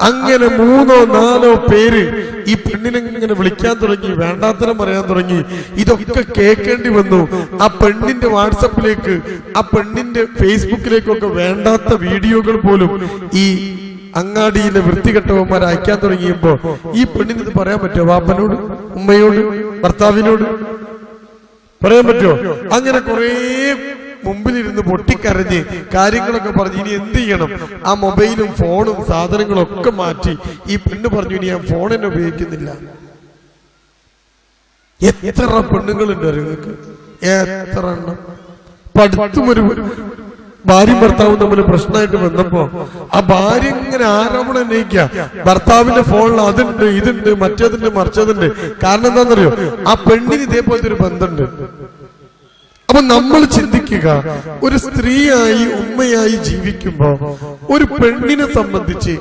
അങ്ങനെ 3 or 4 പേര് ഈ പെണ്ണിനെ ഇങ്ങനെ വിളിക്കാൻ തുടങ്ങി, വേണ്ടാത്തരം പറയാൻ തുടങ്ങി. ഇതൊക്കെ കേൾക്കേണ്ടി വന്നു. ആ പെണ്ണിന്റെ വാട്സപ്പിലേക്ക്, ആ പെണ്ണിന്റെ ഫേസ്ബുക്കിലേക്കൊക്കെ വേണ്ടാത്ത വീഡിയോകൾ പോലും ഈ അങ്ങാടിയിലെ വൃത്തികെട്ടവന്മാർ അയക്കാൻ തുടങ്ങിയപ്പോ ഈ പെണ്ണിന് ഇത് പറയാൻ പറ്റുമോ? വാപ്പനോട്, ഉമ്മയോട്, ഭർത്താവിനോട് പറയാൻ പറ്റുമോ? അങ്ങനെ കുറെ മുമ്പിലിരുന്ന് പൊട്ടിക്കരഞ്ഞ് കാര്യങ്ങളൊക്കെ പറഞ്ഞ് ഇനി എന്ത് ചെയ്യണം, ആ മൊബൈലും ഫോണും സാധനങ്ങളും ഒക്കെ മാറ്റി ഈ പെണ്ണ് പറഞ്ഞു, ഇനി ഞാൻ ഫോൺ തന്നെ ഉപയോഗിക്കുന്നില്ല. എത്ര പെണ്ണുങ്ങളുണ്ട് നിങ്ങൾക്ക്? എത്ര എണ്ണം? പഠിത്തം ഒരു ഭാര്യയും ഭർത്താവും തമ്മിൽ പ്രശ്നമായിട്ട് വന്നപ്പോ ആ ഭാര്യ ഇങ്ങനെ ആരോപണം ഉന്നയിക്കുക, ഭർത്താവിന്റെ ഫോണിൽ അതുണ്ട്, ഇതുണ്ട്, മറ്റേതുണ്ട്, മറിച്ചതുണ്ട്. കാരണം എന്താണെന്നറിയോ? ആ പെണ്ണിന് ഇതേപോലത്തെ ഒരു ബന്ധമുണ്ട്. അപ്പൊ നമ്മൾ ചിന്തിക്കുക, ഒരു സ്ത്രീയായി ഉമ്മയായി ജീവിക്കുമ്പോ ഒരു പെണ്ണിനെ സംബന്ധിച്ച്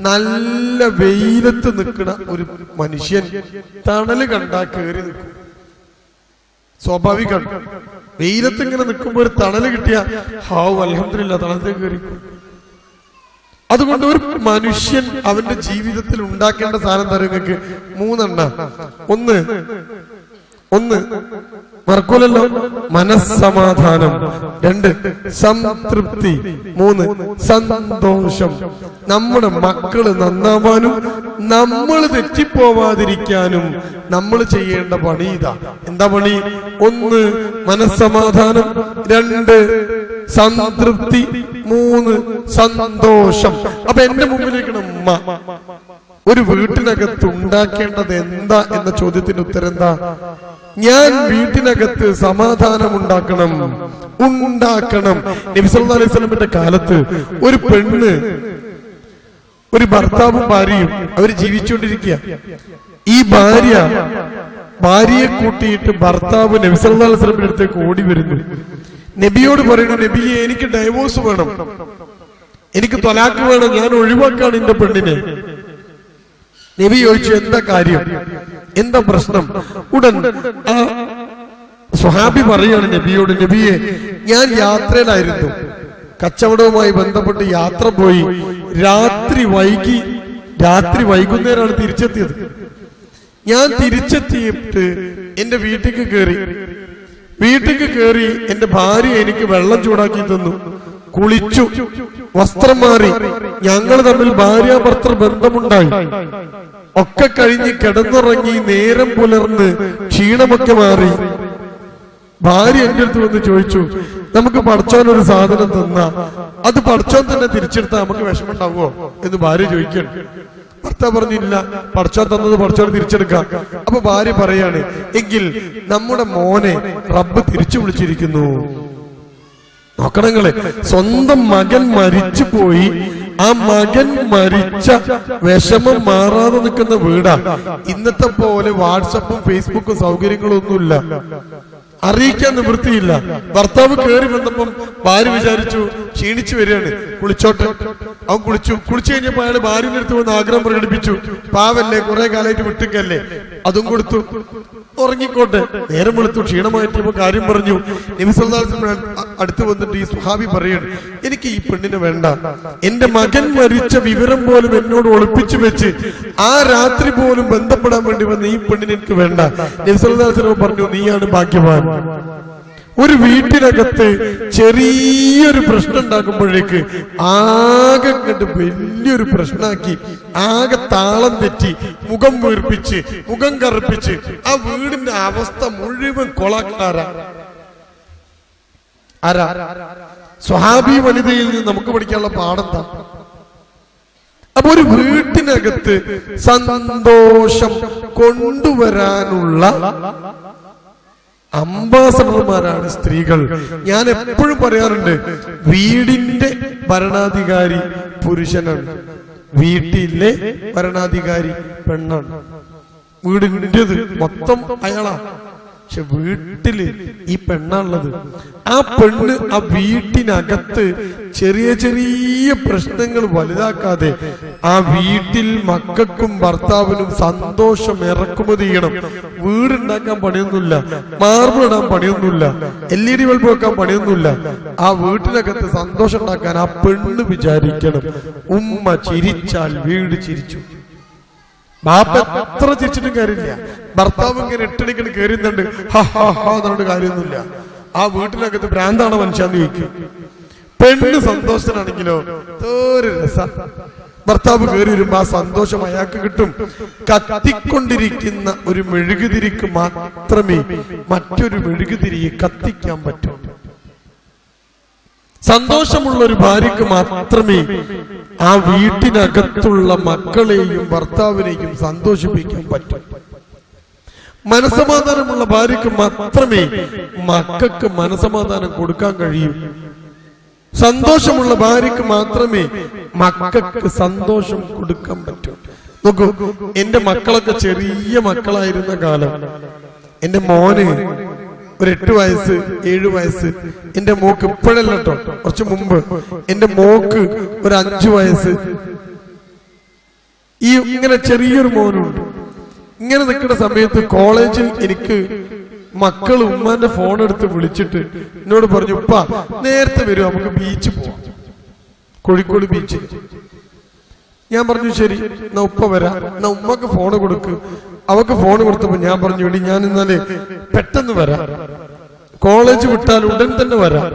നല്ല വെയിലത്ത് നിൽക്കുന്ന ഒരു മനുഷ്യൻ തണല് കണ്ടാ കയറി നിൽക്കും. സ്വാഭാവികം. വെയിലത്ത് ഇങ്ങനെ നിൽക്കുമ്പോ ഒരു തണല് കിട്ടിയ ഹാവ് അൽഹംദുലില്ലാ തണലത്തേക്ക് കയറി. അതുകൊണ്ട് ഒരു മനുഷ്യൻ അവന്റെ ജീവിതത്തിൽ ഉണ്ടാക്കേണ്ട സാധനം തരുങ്ങൾക്ക് 3 എണ്ണം. ഒന്ന് മറക്കൂലല്ലോ, മനസ്സമാധാനം. 2 സംതൃപ്തി. 3 സന്തോഷം. നമ്മുടെ മക്കള് നന്നാവാനും നമ്മൾ തെറ്റിപ്പോവാതിരിക്കാനും നമ്മൾ ചെയ്യേണ്ട പണി ഇതാ. എന്താ പണി? 1 മനസ്സമാധാനം, 2 സംതൃപ്തി, 3 സന്തോഷം. അപ്പൊ എന്റെ മുമ്പിലേക്കാണ് ഉമ്മ. ഒരു വീട്ടിനകത്ത് ഉണ്ടാക്കേണ്ടത് എന്താ എന്ന ചോദ്യത്തിന് ഉത്തരം എന്താ? ഞാൻ വീട്ടിനകത്ത് സമാധാനം ഉണ്ടാക്കണം. നബി സല്ലല്ലാഹു അലൈഹി വസല്ലമയുടെ കാലത്ത് ഒരു പെണ്ണ്, ഒരു ഭർത്താവും ഭാര്യയും അവര് ജീവിച്ചുകൊണ്ടിരിക്കുക. ഈ ഭാര്യയെ കൂട്ടിയിട്ട് ഭർത്താവ് നബി സല്ലല്ലാഹു അലൈഹി വസല്ലമയുടെ അടുത്തേക്ക് ഓടി വരുന്നു. നബിയോട് പറയുന്നു, നബിയെ എനിക്ക് ഡൈവോഴ്സ് വേണം, എനിക്ക് ത്വലാഖ് വേണം, ഞാൻ ഒഴിവാക്കാണ് എന്റെ പെണ്ണിനെ. നബി ചോദിച്ചു, എന്താ കാര്യം, എന്താ പ്രശ്നം? ഉടൻ ആ സ്വഹാബി പറയാണ് നബിയോട്, നബിയെ ഞാൻ യാത്രയിലായിരുന്നു, കച്ചവടവുമായി ബന്ധപ്പെട്ട് യാത്ര പോയി, രാത്രി വൈകുന്നേരമാണ് തിരിച്ചെത്തിയത്. ഞാൻ തിരിച്ചെത്തിയിട്ട് എന്റെ വീട്ടിലേക്ക് കയറി എന്റെ ഭാര്യ എനിക്ക് വെള്ളം ചൂടാക്കി തന്നു, കുളിച്ചു, വസ്ത്രം മാറി, ഞങ്ങൾ തമ്മിൽ ഭാര്യാഭർത്തൃ ബന്ധമുണ്ടായി. ഒക്കെ കഴിഞ്ഞ് കിടന്നുറങ്ങി, നേരം പുലർന്ന് ക്ഷീണമൊക്കെ മാറി. ഭാര്യ എന്റെ അടുത്ത് വന്ന് ചോദിച്ചു, നമുക്ക് പടച്ചോൻ ഒരു സാധനം തന്നാ അത് പടച്ചോൻ തന്നെ തിരിച്ചെടുത്താൽ നമുക്ക് വിഷമുണ്ടാവുമോ എന്ന് ഭാര്യ ചോദിക്കണം. ഭർത്താവ് പറഞ്ഞില്ല, പടച്ചോൻ തന്നത് പടച്ചോൻ തിരിച്ചെടുക്കാം. അപ്പൊ ഭാര്യ പറയാണ്, എങ്കിൽ നമ്മുടെ മോനെ റബ്ബ് തിരിച്ചു വിളിച്ചിരിക്കുന്നു. നോക്കണങ്ങളെ, സ്വന്തം മകൻ മരിച്ചു പോയി, ആ മകൻ മരിച്ച വിഷമം മാറാതെ നിൽക്കുന്ന വീടാ. ഇന്നത്തെ പോലെ വാട്സപ്പും ഫേസ്ബുക്കും സൗകര്യങ്ങളും ഒന്നുമില്ല, അറിയിക്കാൻ നിവൃത്തിയില്ല. ഭർത്താവ് കയറി വന്നപ്പം ഭാര്യ വിചാരിച്ചു ക്ഷീണിച്ചു വരികയാണ്, കുളിച്ചോട്ടെ. അവൻ കുളിച്ചു കഴിഞ്ഞപ്പോ അയാൾ ഭാര്യയുടെ അടുത്ത് വന്ന് ആഗ്രഹം പ്രകടിപ്പിച്ചു, പാവല്ലേ, കുറെ കാലമായിട്ട് വിട്ടുക്കല്ലേ, അതും കൊടുത്തു, ഉറങ്ങിക്കോട്ടെ. നേരം വെളുത്തു, ക്ഷീണമായിട്ടപ്പോ കാര്യം പറഞ്ഞു. നബി സല്ലല്ലാഹു അലൈഹി വസല്ലം അടുത്ത് വന്നിട്ട് ഈ സ്വഹാബി പറയാണ്, എനിക്ക് ഈ പെണ്ണിനെ വേണ്ട, എന്റെ മകൻ മരിച്ച വിവരം പോലും എന്നോട് ഒളിപ്പിച്ചു വെച്ച് ആ രാത്രി പോലും ബന്ധപ്പെടാൻ വേണ്ടി വന്ന ഈ പെണ്ണിനെ എനിക്ക് വേണ്ട. നബി സല്ലല്ലാഹു അലൈഹി വസല്ലം പറഞ്ഞു, നീയാണ് ഭാഗ്യവാൻ. ഒരു വീട്ടിനകത്ത് ചെറിയൊരു പ്രശ്നം ഉണ്ടാക്കുമ്പോഴേക്ക് ആകെ കണ്ട് വലിയൊരു പ്രശ്നമാക്കി, ആകെ താളം തെറ്റി, മുഖം വീർപ്പിച്ച്, മുഖം കറുപ്പിച്ച് ആ വീടിന്റെ അവസ്ഥ മുഴുവൻ കൊളാക്കാരാ. സ്വഹാബി വനിതയിൽ നിന്ന് നമുക്ക് പഠിക്കാനുള്ള പാഠം. അപ്പൊ ഒരു വീട്ടിനകത്ത് സന്തോഷം കൊണ്ടുവരാനുള്ള അംബാസഡർമാരാണ് സ്ത്രീകൾ. ഞാൻ എപ്പോഴും പറയാറുണ്ട്, വീടിന്റെ ഭരണാധികാരി പുരുഷനാണ്, വീട്ടിലെ ഭരണാധികാരി പെണ്ണാണ്. വീടിൻ്റെത് മൊത്തം അയാളാ. പക്ഷെ വീട്ടില് ഈ പെണ്ണുള്ളത്. ആ പെണ്ണ് ആ വീട്ടിനകത്ത് ചെറിയ ചെറിയ പ്രശ്നങ്ങൾ വലുതാക്കാതെ ആ വീട്ടിൽ മക്കൾക്കും ഭർത്താവിനും സന്തോഷം ഇറക്കുമതി ചെയ്യണം. വീടുണ്ടാക്കാൻ പണിയൊന്നുമില്ല, മാർബിൾ ഇടാൻ പണിയൊന്നുമില്ല, LED ബൾബ് വെക്കാൻ പണിയൊന്നുമില്ല. ആ വീട്ടിനകത്ത് സന്തോഷം ഉണ്ടാക്കാൻ ആ പെണ്ണ് വിചാരിക്കണം. ഉമ്മ ചിരിച്ചാൽ വീട് ചിരിച്ചു. ബാപ്പ എത്ര ചിരിച്ചിട്ടും കാര്യമില്ല. ഭർത്താവ് ഇങ്ങനെ എട്ടടിക്കണ് കയറുന്നുണ്ട്, എന്നിട്ട് കാര്യമൊന്നുമില്ല. ആ വീട്ടിനകത്ത് ഭ്രാന്താണ് മനുഷ്യാന്ന് ചോദിക്കും. പെണ്ണ് സന്തോഷത്തിനാണെങ്കിലോ ഒരു രസ. ഭർത്താവ് കയറി വരുമ്പോ ആ സന്തോഷം അയാൾക്ക് കിട്ടും. കത്തിക്കൊണ്ടിരിക്കുന്ന ഒരു മെഴുകുതിരിക്ക് മാത്രമേ മറ്റൊരു മെഴുകുതിരിയെ കത്തിക്കാൻ പറ്റൂ. സന്തോഷമുള്ള ഒരു ഭാര്യക്ക് മാത്രമേ ആ വീട്ടിനകത്തുള്ള മക്കളെയും ഭർത്താവിനെയും സന്തോഷിപ്പിക്കാൻ പറ്റൂ. മനസമാധാനമുള്ള ഭാര്യക്ക് മാത്രമേ മക്കൾക്ക് മനസമാധാനം കൊടുക്കാൻ കഴിയൂ. സന്തോഷമുള്ള ഭാര്യക്ക് മാത്രമേ മക്കൾക്ക് സന്തോഷം കൊടുക്കാൻ പറ്റൂ. നോക്കൂ, എന്റെ മക്കളൊക്കെ ചെറിയ മക്കളായിരുന്ന കാലം, എന്റെ മോന് ഒരു 8 വയസ്സ് 7 വയസ്സ്, എന്റെ മോക്ക് ഇപ്പോഴല്ല കേട്ടോ, കുറച്ച് മുമ്പ് എന്റെ മോക്ക് ഒരു 5 വയസ്സ്. ഈ ഇങ്ങനെ ചെറിയൊരു മോനുണ്ട്. ഇങ്ങനെ നിൽക്കുന്ന സമയത്ത് കോളേജിൽ എനിക്ക് മക്കൾ ഉമ്മാന്റെ ഫോൺ എടുത്ത് വിളിച്ചിട്ട് എന്നോട് പറഞ്ഞു, ഉപ്പ നേരത്തെ വരും, നമുക്ക് ബീച്ചിൽ പോവാം, കോഴിക്കോട് ബീച്ചിൽ. ഞാൻ പറഞ്ഞു ശരി, എന്നാ ഉപ്പ വരാം, എന്നാ ഉമ്മക്ക് ഫോണ് കൊടുക്ക്. അവക്ക് ഫോൺ കൊടുത്തപ്പോ ഞാൻ പറഞ്ഞു, എടി ഞാൻ ഇന്നാല് പെട്ടെന്ന് വരാം, കോളേജ് വിട്ടാൽ ഉടൻ തന്നെ വരാം,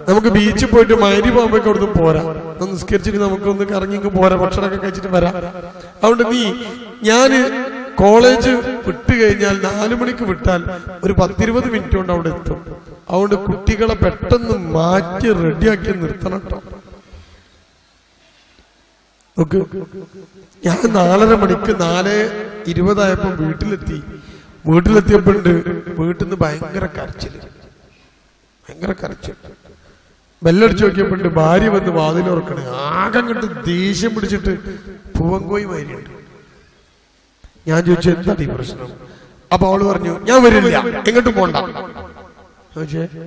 നമുക്ക് ബീച്ചിൽ പോയിട്ട് മൈരി പോകുമ്പോഴേക്ക് അവിടുന്ന് പോരാ, നിസ്കരിച്ചിട്ട് നമുക്കൊന്ന് കറങ്ങിങ്ങ് പോരാ, ഭക്ഷണമൊക്കെ കഴിച്ചിട്ട് വരാം. അതുകൊണ്ട് ഞാന് കോളേജ് വിട്ട് കഴിഞ്ഞാൽ 4 മണിക്ക് വിട്ടാൽ ഒരു 10-20 മിനിറ്റ് കൊണ്ട് അവിടെ എത്തും. അതുകൊണ്ട് കുട്ടികളെ പെട്ടെന്ന് മാറ്റി റെഡിയാക്കി നിർത്തണം കേട്ടോ. ഞാൻ 4:30 മണിക്ക് 4:20 വീട്ടിലെത്തി. വീട്ടിലെത്തിയപ്പോണ്ട് വീട്ടിൽ നിന്ന് ഭയങ്കര കരച്ചിൽ. ബെല്ലടിച്ചു നോക്കിയപ്പോണ്ട് ഭാര്യ വന്ന് വാതിലുറക്കണേ. ആകെ അങ്ങോട്ട് ദേഷ്യം പിടിച്ചിട്ട് പൂവങ്കോയി മാരിയുണ്ട്. ഞാൻ ചോദിച്ചു, എന്താണ് ഈ പ്രശ്നം? അപ്പൊ അവള് പറഞ്ഞു, ഞാൻ വരില്ല, എങ്ങോട്ടും പോണ്ട.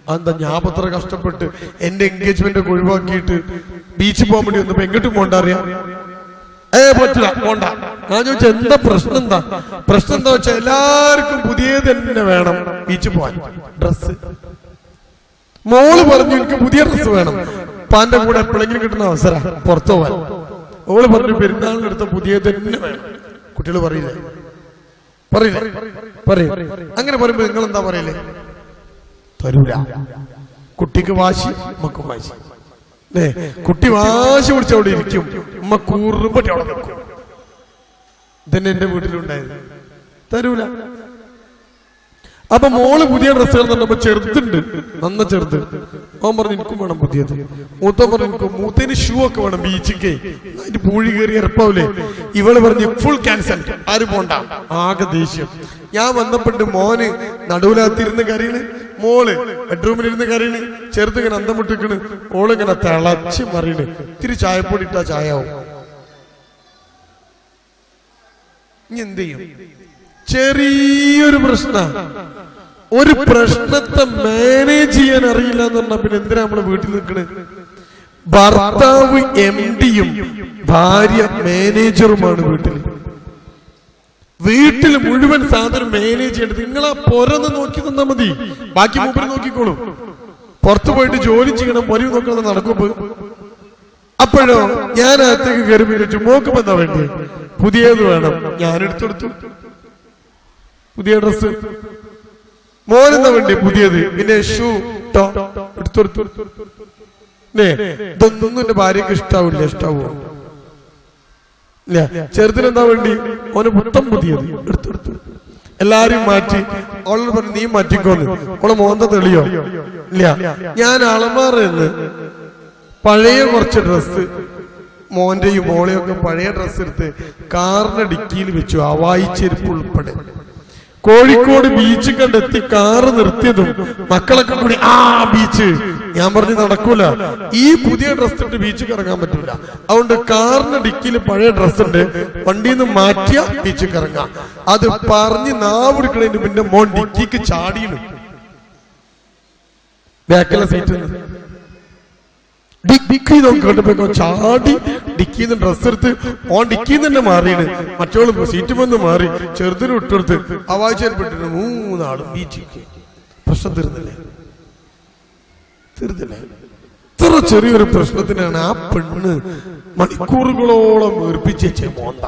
അതെന്താ, ഞാൻ അത്ര കഷ്ടപ്പെട്ട് എന്റെ എൻഗേജ്മെന്റ് ഒക്കെ ഒഴിവാക്കിയിട്ട് ബീച്ചിൽ പോകാൻ വേണ്ടി വന്നപ്പോ എങ്ങോട്ടും പോണ്ട അറിയാം. പറ്റില്ല, പോണ്ട. ഞാൻ ചോദിച്ചു, എന്താ പ്രശ്നം? പ്രശ്നം എന്താ വെച്ചാൽ എല്ലാവർക്കും പുതിയത് തന്നെ വേണം ബീച്ചിൽ പോവാൻ. ഡ്രസ് മോള് പറഞ്ഞു, എനിക്ക് പുതിയ ഡ്രസ് വേണം, പാന്റെ കൂടെ എപ്പോഴെങ്കിലും കിട്ടുന്ന അവസരം പുറത്തു പോവാൻ. ഓള് പറഞ്ഞു, പെരുന്നാളിനെടുത്ത പുതിയത് തന്നെ വേണം. കുട്ടികൾ പറയില്ലേ? അങ്ങനെ പറയുമ്പോ നിങ്ങൾ എന്താ പറയല്ലേ? തരൂല. കുട്ടിക്ക് വാശി, ഉമ്മക്കും വാശി. കുട്ടി വാശി പിടിച്ച് അവിടെ ഇരിക്കും, ഉമ്മ കൂറുമ്പറ്റി അവിടെ നിൽക്കും. ഇതന്നെ എന്റെ വീട്ടിലുണ്ടായത്. തരൂല. അപ്പൊ മോള് പുതിയ ഡ്രസ്സുകൾ കണ്ടപ്പോ ചെറുതുണ്ട്, നന്ന ചെറുത്. അവൻ പറഞ്ഞു, എനിക്കും വേണം പുതിയത്. മൂത്തവൻ പറഞ്ഞു, മൂത്തേന് ഷൂ ഒക്കെ വേണം ബീച്ചിക്ക്, അതിന് പൂഴി കയറി ഇറപ്പാവൂലേ. ഇവള് പറഞ്ഞു, ഫുൾ ക്യാൻസൽ, ആരും പോണ്ട. ആകെ ദേഷ്യം. ഞാൻ വന്നപ്പോണ്ട് മോന് നടുവിലകത്തിരുന്ന് കരയണ്, മോള് ബെഡ്റൂമിലിരുന്ന് കരയണ്, ചെറുതിങ്ങനെ അന്തം വിട്ടിക്കണ്, ഓളിങ്ങനെ തിളച്ച് മറിയണ്. ഇത്തിരി ചായപ്പൊടി ഇട്ടാ ചായാവും. ഇനി എന്ത് ചെയ്യും? ചെറിയൊരു പ്രശ്ന, ഒരു പ്രശ്നത്തെ മാനേജ് ചെയ്യാൻ അറിയില്ല എന്ന് പറഞ്ഞാൽ പിന്നെ എന്തിനാ നമ്മള് വീട്ടിൽ നിൽക്കണേ? ഭർത്താവ് MD-യും ഭാര്യ മാനേജറുമാണ് വീട്ടിൽ. വീട്ടിൽ മുഴുവൻ സാധനം മാനേജ് ചെയ്യേണ്ടത് നിങ്ങളാ പൊരന്ന് നോക്കി തന്നാ മതി, ബാക്കി മൂപ്പര് നോക്കിക്കോളും. പുറത്തു പോയിട്ട് ജോലി ചെയ്യണം, പൊരി നോക്കണം, നടക്കുമ്പോ. അപ്പോഴോ ഞാൻ അകത്തേക്ക് കയറി വിളിച്ചു, മോക്കുമ്പോ എന്താ വേണ്ടി? പുതിയത് വേണം. ഞാൻ എടുത്തെടുത്തു പുതിയ ഡ്രസ്. മോനെന്താ വേണ്ടി? പുതിയത്. പിന്നെ ഷൂ എടുത്തെടുത്തു. ഇതൊന്നും എന്റെ ഭാര്യക്ക് ഇഷ്ടാവില്ല. ഇഷ്ടാവോ ഇല്ല. ചെറുതിനെന്താ വേണ്ടി? ഓന് പുത്തം പുതിയത് എടുത്തെടുത്തു. എല്ലാരും മാറ്റി. അവളോട് പറഞ്ഞു, നീ മാറ്റിക്കോന്ന്. അവളെ മോന്ത തെളിയോ? ഇല്ല. ഞാൻ അളമാറന്ന് പഴയ കുറച്ച് ഡ്രസ്സ്, മോന്റെയും മോളെയും ഒക്കെ പഴയ ഡ്രസ്സ് എടുത്ത് കാറിന്റെ ഡിക്കിയിൽ വെച്ചു, ഹവായി ചെരുപ്പ് ഉൾപ്പെടെ. കോഴിക്കോട് ബീച്ച് കണ്ടെത്തി കാറ് നിർത്തിയതും മക്കളൊക്കെ കൂടി ആ ബീച്ച് ഞാൻ പറഞ്ഞു നടക്കൂല, ഈ പുതിയ ഡ്രസ് ഇട്ട് ബീച്ചിൽ ഇറങ്ങാൻ പറ്റൂല. അതുകൊണ്ട് കാറിന്റെ ഡിക്കിയിൽ പഴയ ഡ്രസ് ഉണ്ട്, വണ്ടിയിൽ നിന്ന് മാറ്റിയ ബീച്ചിൽ ഇറങ്ങാം. അത് പറഞ്ഞ് നാവെടുക്കണതിന് പിന്നെ മോൻ ഡിക്കിക്ക് ചാടിയാണ്, ബാക്കിലെ സീറ്റ് ഡിക്കി നോക്കിപ്പോ ചാടി ഡിക്കിന്ന് ഡ്രസ് എടുത്ത് ഓൻ ഡിക്കിന്ന് തന്നെ മാറിയാണ്. മറ്റോള് സീറ്റ് വന്ന് മാറി ചെറുതിന് വിട്ടെടുത്ത് അവാഴ്ചയിൽപ്പെട്ടിട്ട് 3 ആളും ബീച്ചിക്ക്. പ്രശ്നം തീർന്നില്ലേ? ഇത്ര ചെറിയൊരു പ്രശ്നത്തിനാണ് ആ പെണ്ണ് മണിക്കൂറുകളോളം വീർപ്പിച്ചേ മോന്ത.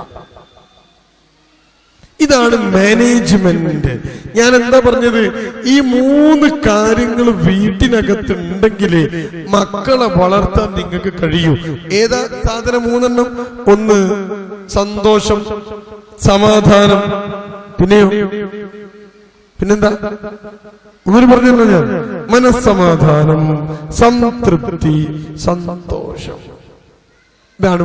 ഇതാണ് മാനേജ്മെന്റ്. ഞാൻ എന്താ പറഞ്ഞത്? ഈ 3 കാര്യങ്ങൾ വീട്ടിനകത്തുണ്ടെങ്കിൽ മക്കളെ വളർത്താൻ നിങ്ങൾക്ക് കഴിയൂ. ഏതാ സാധനം 3 ഒന്ന് സന്തോഷം, സമാധാനം, പിന്നെന്താ ഒന്നൊരു പറഞ്ഞല്ലോ ഞാൻ, മനസ്സമാധാനം, സംതൃപ്തി, സന്തോഷം. ഇതാണ്